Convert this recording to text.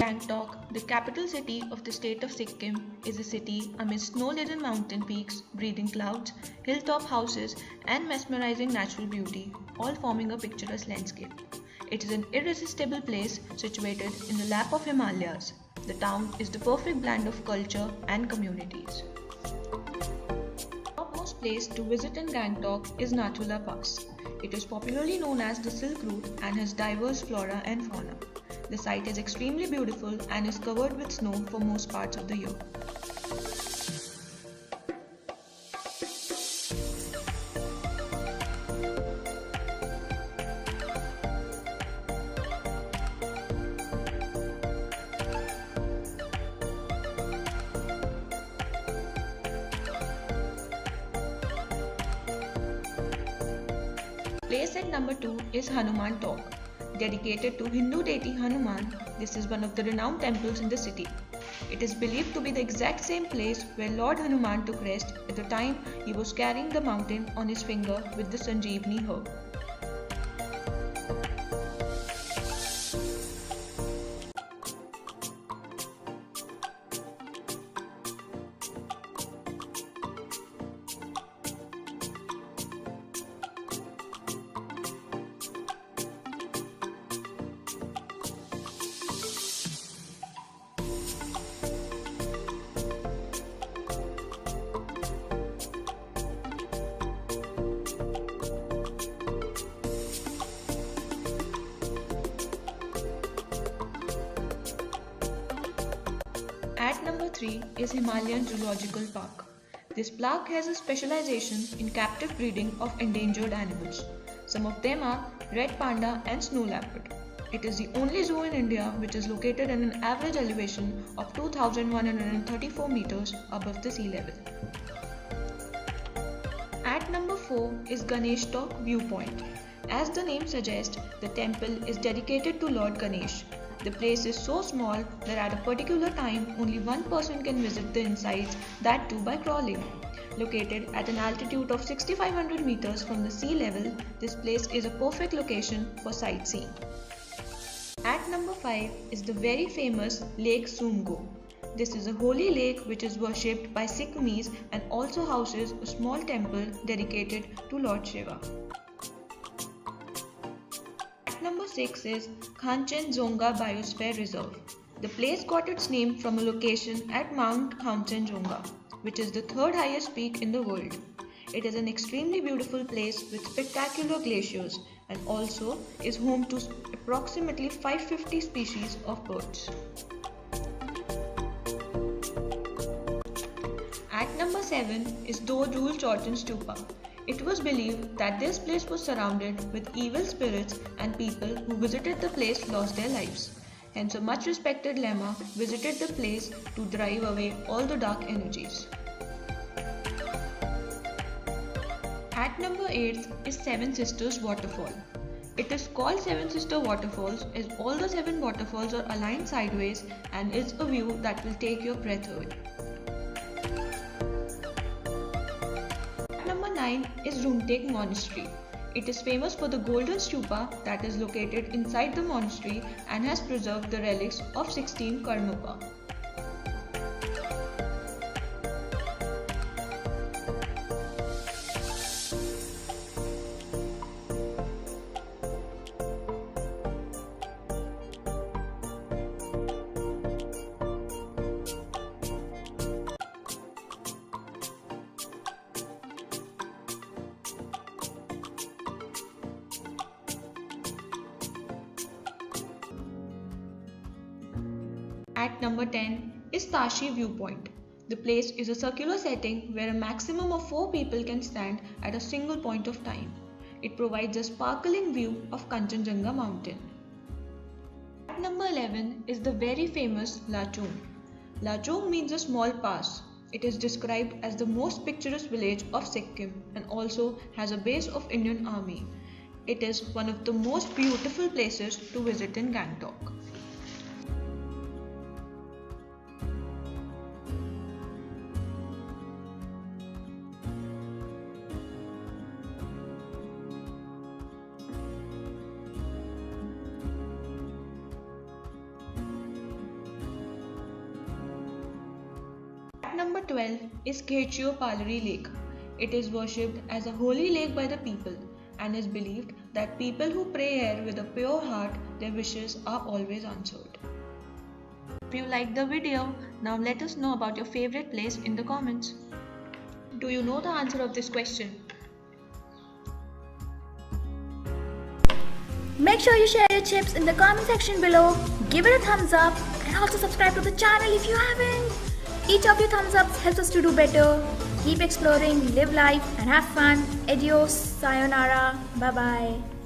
Gangtok, the capital city of the state of Sikkim, is a city amidst snow-laden mountain peaks, breathing clouds, hilltop houses, and mesmerizing natural beauty, all forming a picturesque landscape. It is an irresistible place situated in the lap of Himalayas. The town is the perfect blend of culture and communities. The topmost place to visit in Gangtok is Nathula Pass. It is popularly known as the Silk Route and has diverse flora and fauna. The site is extremely beautiful and is covered with snow for most parts of the year. Place at number 2 is Hanuman Tok. Dedicated to Hindu deity Hanuman, this is one of the renowned temples in the city. It is believed to be the exact same place where Lord Hanuman took rest at the time he was carrying the mountain on his finger with the Sanjeevani herb. At number 3 is Himalayan Zoological Park. This park has a specialization in captive breeding of endangered animals. Some of them are red panda and snow leopard. It is the only zoo in India which is located at an average elevation of 2,134 meters above the sea level. At number 4 is Ganesh Tok Viewpoint. As the name suggests, the temple is dedicated to Lord Ganesh. The place is so small that at a particular time only one person can visit the insides, that too by crawling. Located at an altitude of 6,500 meters from the sea level, this place is a perfect location for sightseeing. At number 5 is the very famous Lake Sumgo. This is a holy lake which is worshipped by Sikkmis and also houses a small temple dedicated to Lord Shiva. Number 6 is Kanchenjunga Biosphere Reserve. The place got its name from a location at Mount Kanchenjunga, which is the third highest peak in the world. It is an extremely beautiful place with spectacular glaciers and also is home to approximately 550 species of birds. At number 7 is Dodul Chorten Stupa. It was believed that this place was surrounded with evil spirits and people who visited the place lost their lives. Hence a much respected Lama visited the place to drive away all the dark energies. At number 8 is Seven Sisters Waterfall. It is called Seven Sister Waterfalls as all the 7 waterfalls are aligned sideways and is a view that will take your breath away. Number 9 is Rumtek Monastery. It is famous for the golden stupa that is located inside the monastery and has preserved the relics of 16 Karmapa. At number 10 is Tashi Viewpoint. The place is a circular setting where a maximum of 4 people can stand at a single point of time. It provides a sparkling view of Kanchenjunga mountain. At number 11 is the very famous Lachung. Lachung means a small pass. It is described as the most picturesque village of Sikkim and also has a base of Indian Army. It is one of the most beautiful places to visit in Gangtok. number 12 is Khechio Palari Lake. It is worshipped as a holy lake by the people and is believed that people who pray here with a pure heart, their wishes are always answered. If you liked the video, now let us know about your favorite place in the comments. Do you know the answer of this question? Make sure you share your tips in the comment section below, give it a thumbs up and also subscribe to the channel if you haven't. Each of your thumbs ups helps us to do better. Keep exploring, live life and have fun. Adios, sayonara, bye bye.